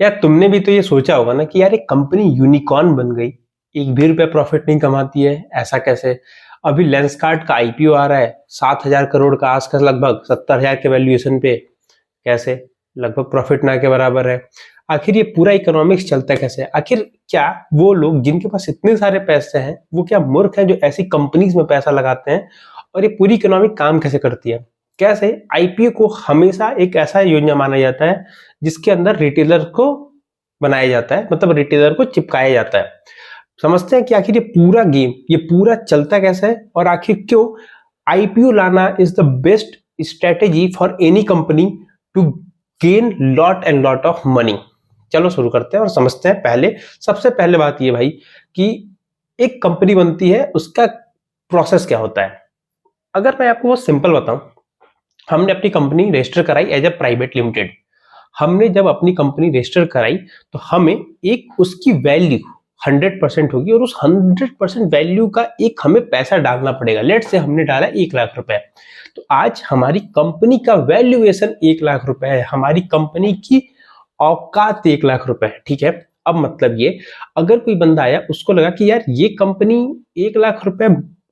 यार तुमने भी तो ये सोचा होगा ना कि यार एक कंपनी यूनिकॉर्न बन गई, एक भी रुपया प्रॉफिट नहीं कमाती है, ऐसा कैसे? अभी लेंसकार्ट का आईपीओ आ रहा है 7,000 करोड़ का आसपास, लगभग 70,000 के वैल्यूएशन पे। कैसे? लगभग प्रॉफिट ना के बराबर है। आखिर ये पूरा इकोनॉमिक्स चलता कैसे? आखिर क्या वो लोग जिनके पास इतने सारे पैसे हैं वो क्या मूर्ख हैं जो ऐसी कंपनीज में पैसा लगाते हैं? और ये पूरी इकोनॉमिक काम कैसे करती है? कैसे आईपीओ को हमेशा एक ऐसा योजना माना जाता है जिसके अंदर रिटेलर को बनाया जाता है, मतलब रिटेलर को चिपकाया जाता है। समझते हैं कि आखिर ये पूरा गेम, ये पूरा चलता कैसे है और आखिर क्यों आईपीओ लाना is the best strategy for any company to gain lot and lot of money. चलो शुरू करते हैं और समझते हैं। पहले सबसे पहले बात ये भाई कि एक कंपनी बनती है, उसका प्रोसेस क्या होता है। अगर मैं आपको वो सिंपल बताऊं, हमने अपनी कंपनी रजिस्टर कराई एज ए प्राइवेट लिमिटेड। हमने जब अपनी कंपनी रजिस्टर कराई तो हमें एक उसकी वैल्यू 100% होगी और उस 100% वैल्यू का एक हमें पैसा डालना पड़ेगा। लेट से हमने डाला 1,00,000 रुपए, तो आज हमारी कंपनी का वैल्यूएशन 1,00,000 रुपए है, हमारी कंपनी की औकात 1,00,000 रुपए है। ठीक है, अब मतलब ये, अगर कोई बंदा आया, उसको लगा कि यार ये कंपनी 1,00,000 रुपए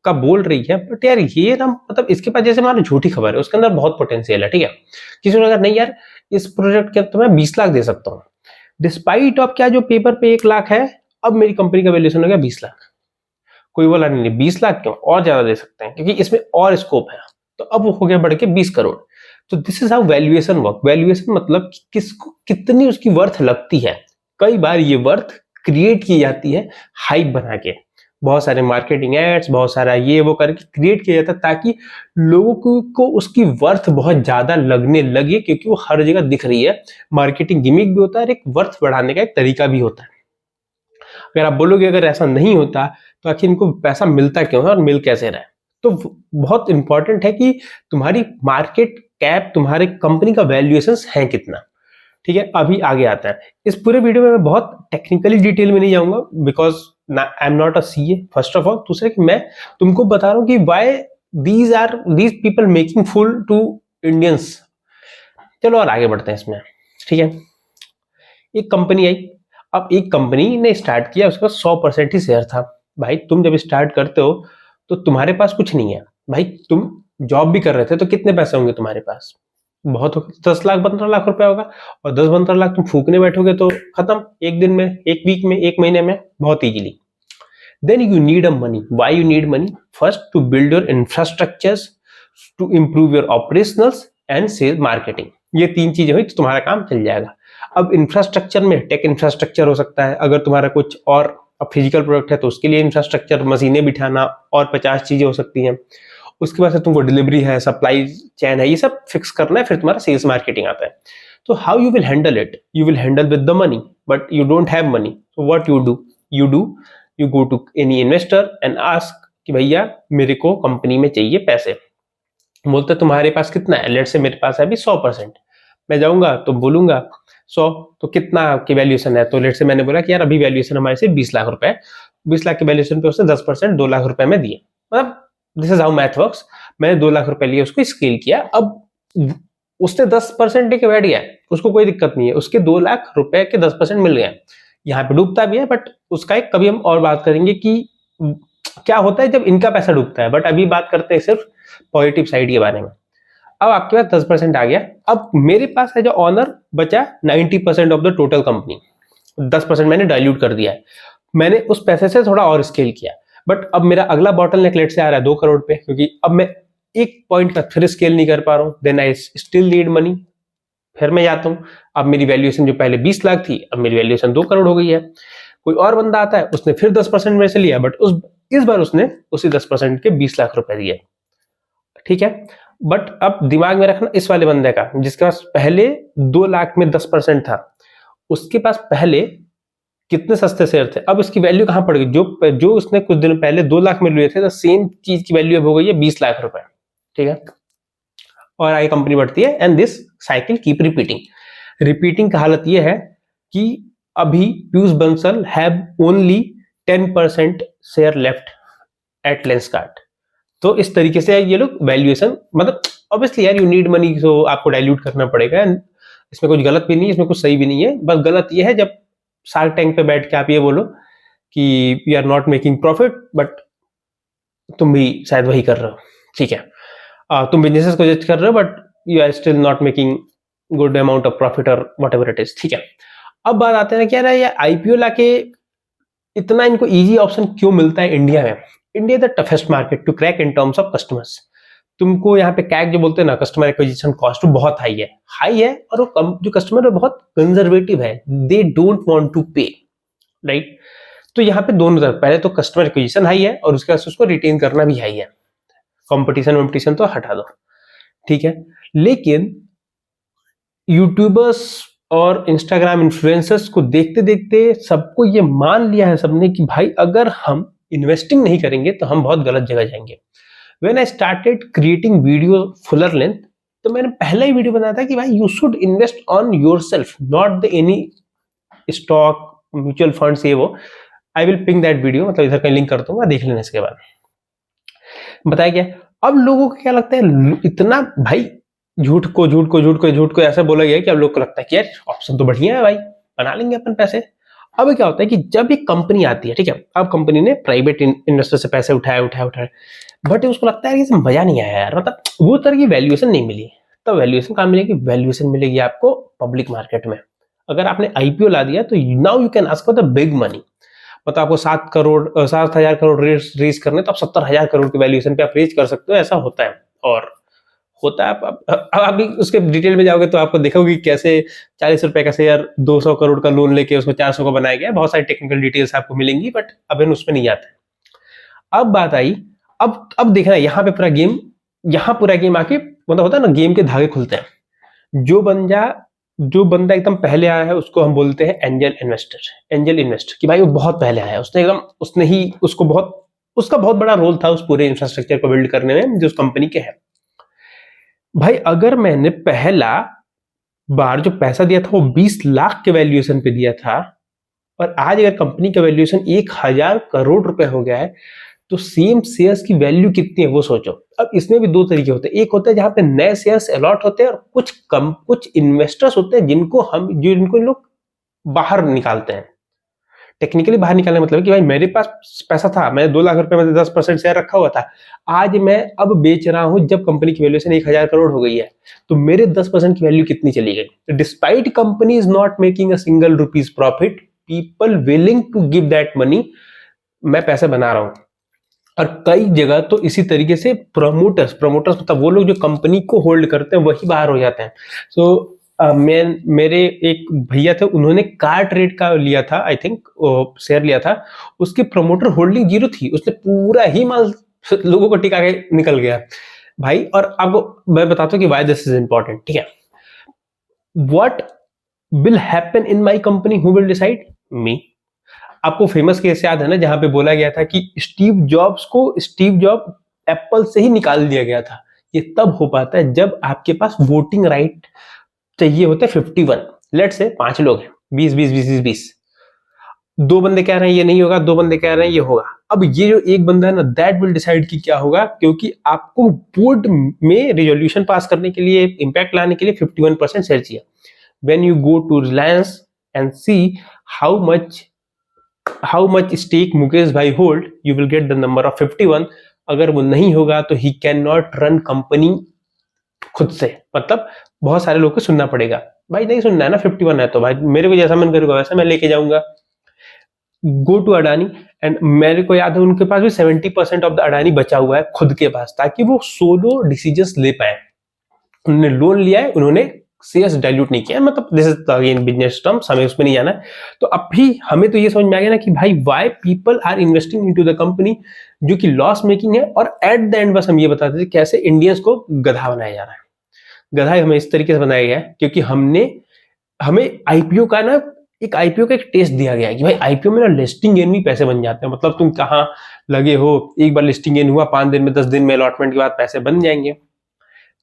का बोल रही है, बट यार ये ना, मतलब इसके पास जैसे मान झूठी खबर है, उसके अंदर बहुत पोटेंशियल है। ठीक है, किसी को लगा नहीं यार इस प्रोजेक्ट के तो मैं 20 लाख दे सकता हूँ, डिस्पाइट ऑफ क्या जो पेपर पे 1,00,000 है, अब मेरी कंपनी का वैल्यूएशन हो गया 20 लाख। कोई बोला नहीं 20 लाख क्यों, और ज्यादा दे सकते हैं क्योंकि इसमें और स्कोप है, तो अब वो हो गया बढ़ के 20 करोड़। तो this is how valuation work. Valuation मतलब किसको कितनी उसकी वर्थ लगती है। कई बार ये वर्थ क्रिएट की जाती है हाइप बना के, बहुत सारे मार्केटिंग एड्स, बहुत सारा ये वो करके क्रिएट किया जाता है ताकि लोगों को उसकी वर्थ बहुत ज्यादा लगने लगे, क्योंकि वो हर जगह दिख रही है। मार्केटिंग गिमिक भी होता है और एक वर्थ बढ़ाने का एक तरीका भी होता है। अगर आप बोलोगे अगर ऐसा नहीं होता तो आखिर इनको पैसा मिलता क्यों है और मिल कैसे रहा है, तो बहुत इंपॉर्टेंट है कि तुम्हारी मार्केट कैप, तुम्हारे कंपनी का वैल्यूएशन है कितना। ठीक है, अभी आगे आता है। इस पूरे वीडियो में मैं बहुत टेक्निकली डिटेल में नहीं जाऊंगा, because I am not a CA first of all. दूसरे कि मैं तुमको बता रहा हूं कि why these people making fool to Indians. चलो और आगे बढ़ते हैं इसमें। ठीक है, एक कंपनी आई। अब एक कंपनी ने स्टार्ट किया, उसका 100% ही शेयर था। भाई तुम जब स्टार्ट करते हो तो तुम्हारे पास कुछ नहीं है। भाई तुम जॉब भी कर रहे थे तो कितने पैसे होंगे तुम्हारे पास? बहुत हो, 10 लाख 15 लाख रुपया होगा। और 10-15 लाख तुम फूकने बैठोगे तो खत्म, एक दिन में, एक वीक में, एक महीने में, बहुत easily. Then you need a money. Why you need money? First to build your infrastructures, to improve your operationals and sales marketing. ये तीन चीजें हुई तो तुम्हारा काम चल जाएगा। अब इंफ्रास्ट्रक्चर में टेक इंफ्रास्ट्रक्चर हो सकता है, अगर तुम्हारा कुछ और फिजिकल प्रोडक्ट है तो उसके लिए इंफ्रास्ट्रक्चर, मशीनें बिठाना, और 50 चीजें हो सकती हैं। उसके बाद से तुमको डिलीवरी है, सप्लाई चेन है, ये सब फिक्स करना है, फिर तुम्हारा सेल्स मार्केटिंग आता है। तो how you will handle it? You will handle with the money, but you don't have money, so what you do? You go to any investor and ask कि भैया मेरे को कंपनी में चाहिए पैसे। बोलते तुम्हारे पास कितना है? लेट से मेरे पास है अभी 100%। मैं जाऊंगा तो बोलूंगा 100, तो कितना की वैल्यूएशन है? तो लेट से मैंने बोला कि यार अभी वैल्यूएशन हमारे से 20 लाख रुपए है। 20 लाख के वैल्यूएशन पे उसने 10% 2 लाख रुपए में दिए। मतलब this is how math works. मैंने 2 लाख रुपए लिए, उसको स्केल किया। अब उसने 10% लेके बैठ गया, उसको कोई दिक्कत नहीं है, उसके 2 लाख रुपए के 10% मिल गए। यहाँ पे डूबता भी है, बट उसका एक कभी हम और बात करेंगे कि क्या होता है जब इनका पैसा डूबता है। बट अभी बात करते हैं सिर्फ पॉजिटिव साइड के बारे में। अब आपके पास 10% आ गया। अब मेरे पास है जो ऑनर बचा 90% ऑफ द टोटल कंपनी। 10% मैंने डाइल्यूट कर दिया है, मैंने उस पैसे से थोड़ा और स्केल किया। बट अब मेरा अगला बॉटल नेकलेट से आ रहा है 2 करोड़ पे, क्योंकि अब मैं एक पॉइंट का फिर स्केल नहीं कर पा रहा हूं। Then I still need money. फिर मैं जाता हूं, अब मेरी वैल्यूएशन जो पहले 20 लाख थी, अब मेरी वैल्यूएशन 2 करोड़ हो गई है। कोई और बंदा आता है, उसने फिर 10% मेरे से लिया, बट इस बार उसने उसी 10% के 20 लाख रुपए दिए। ठीक है, बट अब दिमाग में रखना इस वाले बंदे का, जिसके पास पहले 2 लाख में 10% था, उसके पास पहले कितने सस्ते शेयर थे, अब इसकी वैल्यू कहां पड़ गई? जो उसने कुछ दिन पहले 2 लाख में लिए थे, तो सेम चीज की वैल्यू अब हो गई है 20 लाख रुपए। ठीक है, और आगे कंपनी बढ़ती है and this cycle keep repeating का हालत यह है कि अभी Piyush Bansal have only 10% share left eight Lenskart. तो इस तरीके से ये लोग वैल्यूएशन, मतलब ऑब्वियसली यार यू नीड मनी, तो आपको डाइल्यूट करना पड़ेगा। इसमें कुछ गलत भी नहीं है, इसमें कुछ सही भी नहीं है, बस गलत ये है जब शार्क टैंक पे बैठ के आप ये बोलो कि we are not making profit, but तुम भी शायद वही कर रहे हो, ठीक है। तुम बिजनेसेस को जज कर रहे हो but you are still not making good amount of profit और वट एवर इट इज, ठीक है। अब बात आते हैं क्या ये आईपीओ लाके इतना इनको इजी ऑप्शन क्यों मिलता है इंडिया में? India the toughest market to crack in terms of customers. तुमको यहाँ पे कैक जो बोलते हैं ना, कस्टमर एक्विजिशन कॉस्ट, वो बहुत हाई है और वो जो कस्टमर है बहुत कंजर्वेटिव है, दे डोंट वांट टू पे, राइट। तो यहाँ पे दोनों तरफ, पहले तो कस्टमर एक्विजिशन हाई है और उसके बाद उसको रिटेन करना भी हाई है, कंपटीशन तो हटा दो, ठीक है। लेकिन यूट्यूबर्स और इंस्टाग्राम इन्फ्लुएंसर्स को देखते देखते सबको ये मान लिया है सबने कि भाई अगर हम इन्वेस्टिंग नहीं करेंगे तो हम बहुत गलत जगह जाएंगे। When I started creating video Fuller length, तो मैंने पहला ही वीडियो बनाया था कि भाई you should invest on yourself, not the any stock mutual funds ये वो। I will ping that video, मतलब इधर कहीं लिंक कर दूंगा, देख लेना इसके बाद। बताया क्या, अब लोगों को क्या लगता है, इतना भाई झूठ को ऐसा बोला गया कि अब लोग को लगता है कि यार ऑप्शन तो बढ़िया है भाई, बना लेंगे अपन पैसे। अब क्या होता है कि जब एक कंपनी आती है, ठीक है, अब कंपनी ने प्राइवेट इन्वेस्टर से पैसे उठाए, बट उसको लगता है कि इसमें मजा नहीं आया यार, मतलब वो तरह की वैल्यूएशन नहीं मिली। तो वैल्यूएशन कहाँ मिलेगी? वैल्यूएशन मिलेगी आपको पब्लिक मार्केट में। अगर आपने आईपीओ ला दिया तो now you can ask for the big money, मतलब आपको 7,000 करोड़ रेज करने, तो आप 70,000 करोड़ की वैल्यूएशन पे आप रेज कर सकते हो, ऐसा होता है। और होता है, अब अभी उसके डिटेल में जाओगे तो आपको देखोगे कैसे 40 रुपए का शेयर 200 करोड़ का लोन लेके उसको 400 का बनाया गया, बहुत सारी टेक्निकल डिटेल्स आपको मिलेंगी, बट अब उसमें नहीं आते। अब बात आई, अब देखना यहाँ पे पूरा गेम आके, मतलब होता है ना, गेम के धागे खुलते हैं। जो बंदा एकदम पहले आया है उसको हम बोलते हैं एंजल इन्वेस्टर, कि भाई वो बहुत पहले आया है, उसका बहुत बड़ा रोल था उस पूरे इंफ्रास्ट्रक्चर को बिल्ड करने में जो उस कंपनी के है। भाई अगर मैंने पहला बार जो पैसा दिया था वो 20 लाख के वैल्यूएशन पे दिया था, और आज अगर कंपनी का वैल्यूएशन 1000 करोड़ रुपए हो गया है, तो सेम शेयर्स की वैल्यू कितनी है वो सोचो। अब इसमें भी दो तरीके होते हैं, एक होता है जहां पे नए शेयर्स अलॉट होते हैं, और कुछ इन्वेस्टर्स होते हैं जिनको लोग बाहर निकालते हैं। टेक्निकली बाहर निकालने मतलब कि भाई मेरे पास पैसा था, मैंने 2 लाख रुपए में 10% शेयर रखा हुआ था, आज मैं अब बेच रहा हूं जब कंपनी की वैल्यूएशन 1000 करोड़ हो गई है, तो मेरे 10% की वैल्यू कितनी चली गई? Despite company is not making a single rupees profit, people willing to give that money, मैं पैसे बना रहा हूं। और कई जगह तो इसी तरीके से प्रमोटर्स मतलब वो लोग जो कंपनी को होल्ड करते हैं वही बाहर हो जाते हैं। सो मेरे एक भैया थे, उन्होंने कार ट्रेड का लिया था, आई थिंक शेयर लिया था, उसकी प्रमोटर होल्डिंग 0 थी, उसने पूरा ही माल लोगों को टिका के निकल गया भाई। और आपको मैं बताता हूँ कि व्हाई दिस इज इंपॉर्टेंट, ठीक है। What will happen in my company, who will decide? Me. आपको फेमस केस याद है ना, जहां पे बोला गया था कि स्टीव जॉब एप्पल से ही निकाल दिया गया था। ये तब हो पाता है जब आपके पास वोटिंग राइट चाहिए होता है 51। लेट से 5 लोग हैं, 20 2 बंदे कह रहे हैं ये नहीं होगा, 2 बंदे कह रहे हैं ये होगा। अब ये जो एक बंदा है ना, दैट विल डिसाइड कि क्या होगा, क्योंकि आपको बोर्ड में रिजोल्यूशन पास करने के लिए, इंपैक्ट लाने के लिए 51% शेयर चाहिए। When you go to Reliance and see how much stake Mukesh भाई hold, you will get the number of 51। अगर वो नहीं होगा तो he can not run company खुद से, मतलब बहुत सारे लोग को सुनना पड़ेगा। भाई नहीं सुनना है ना, 51 है तो भाई मेरे को जैसा मन करेगा वैसा मैं लेके जाऊंगा। गो टू अडानी, एंड मेरे को याद है उनके पास भी 70% ऑफ द अडानी बचा हुआ है खुद के पास, ताकि वो सोलो डिसीजंस ले पाए। उन्होंने लोन लिया है, उन्होंने शेयर्स डाइल्यूट नहीं किया, मतलब this is again business terms, हमें उसमें नहीं जाना है। तो अब भी हमें तो ये समझ में आ गया ना कि भाई why people are investing into the company जो कि लॉस मेकिंग है, और एट द एंड बस हम ये बताते थे कैसे इंडियंस को गधा बनाया जा रहा है। गधा हमें इस तरीके से बनाया गया है क्योंकि हमें आईपीओ का एक टेस्ट दिया गया है कि भाई आईपीओ में ना लिस्टिंग गेन भी पैसे बन जाते हैं, मतलब तुम कहाँ लगे हो, एक बार लिस्टिंग गेन हुआ 5 दिन में 10 दिन में अलॉटमेंट के बाद पैसे बन जाएंगे।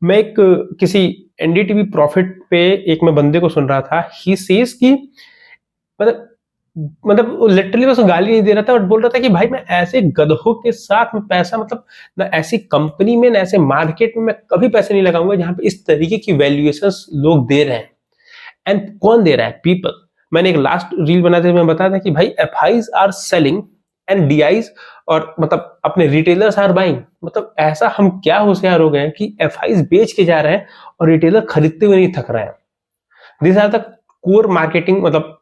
मैं किसी एनडीटीवी प्रॉफिट पे एक मैं बंदे को सुन रहा था, ही सेज कि मतलब लिटरली बस गाली नहीं दे रहा था, बट बोल रहा था कि भाई मैं ऐसे गधों के साथ में पैसा, मतलब ना ऐसी कंपनी में ना ऐसे मार्केट में मैं कभी पैसे नहीं लगाऊंगा जहां पे इस तरीके की वैल्यूएशंस लोग दे रहे हैं। एंड कौन दे रहा है? पीपल। मैंने एक लास्ट रील बनाते हुए बताया था कि भाई FIIs are selling and DIIs और मतलब अपने रिटेलर्स आर बाइंग। मतलब ऐसा हम क्या होशियार हो गए हैं कि एफआईज बेच के जा रहे हैं और रिटेलर खरीदते हुए नहीं थक रहे हैं। This are the core marketing, मतलब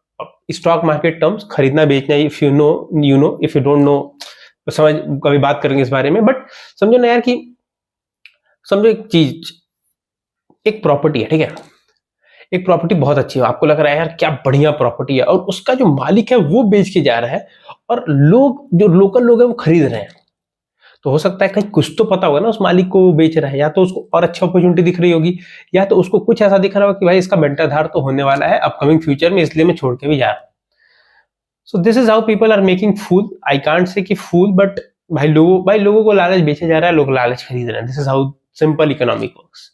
स्टॉक मार्केट टर्म्स, खरीदना बेचना। If you know you know, if you don't know समझ, कभी बात करेंगे इस बारे में। बट समझो ना यार कि समझो एक चीज, एक प्रॉपर्टी है, ठीक है, एक प्रॉपर्टी बहुत अच्छी है, आपको लग रहा है यार क्या बढ़िया प्रॉपर्टी है, और उसका जो मालिक है वो बेच के जा रहा है और लोग, जो लोकल लोग हैं वो खरीद रहे हैं। तो हो सकता है कहीं कुछ तो पता होगा ना उस मालिक को वो बेच रहा है, या तो उसको और अच्छी अपॉर्चुनिटी दिख रही होगी, या तो उसको कुछ ऐसा दिख रहा होगा कि भाई इसका बेंटाधार तो होने वाला है अपकमिंग फ्यूचर में, इसलिए मैं छोड़ के भी जा रहा हूं। So this is how people are making fool. I can't say कि फूल, बट भाई लोगों को लालच बेचा जा रहा है, लोग लालच खरीद रहे हैं। This is how simple economic works.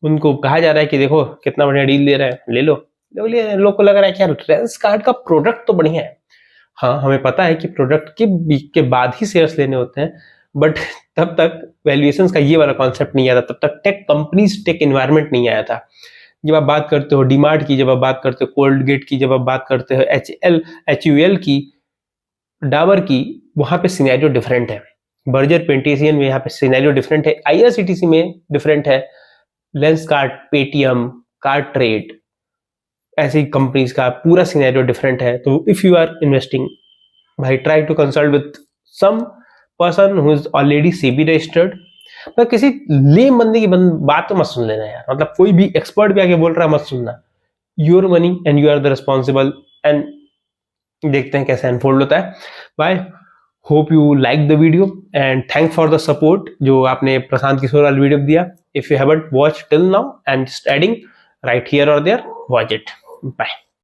उनको कहा जा रहा है कि देखो कितना बढ़िया डील दे रहे हैं, ले लो। लोग को लग रहा है कि यार लेंस कार्ड का प्रोडक्ट तो बढ़िया है। हाँ, हमें पता है कि प्रोडक्ट के बाद ही शेयर्स लेने होते हैं, बट तब तक वैल्यूएशंस का ये वाला कॉन्सेप्ट नहीं आया था, तब तक टेक कंपनीज, टेक एनवायरनमेंट नहीं आया था। जब आप बात करते हो डीमार्ट की, जब आप बात करते हो कोलगेट की, जब आप बात करते हो HUL की, डाबर की, वहां पे सिनेरियो डिफरेंट है। बर्जर पेंटिसियन में यहाँ पे सिनेरियो डिफरेंट है, IRCTC में डिफरेंट है, लेंसकार्ट, पेटीएम, कार्ड ट्रेड, ऐसी कंपनीज का पूरा सिनेरियो डिफरेंट है। तो इफ यू आर इन्वेस्टिंग, भाई try to consult with some person who is already SEBI registered. मतलब किसी लेम बंदे की बात तो मत सुन लेना यार, मतलब कोई भी एक्सपर्ट भी आके बोल रहा है मत सुनना। Your money and you are the responsible. And देखते हैं कैसे अनफोल्ड होता है। Bye, hope you like the video and thank for the support जो आपने प्रशांत किशोर वाला वीडियो दिया। If you haven't watch till now and just adding right here और देयर, वॉच इट। बाय।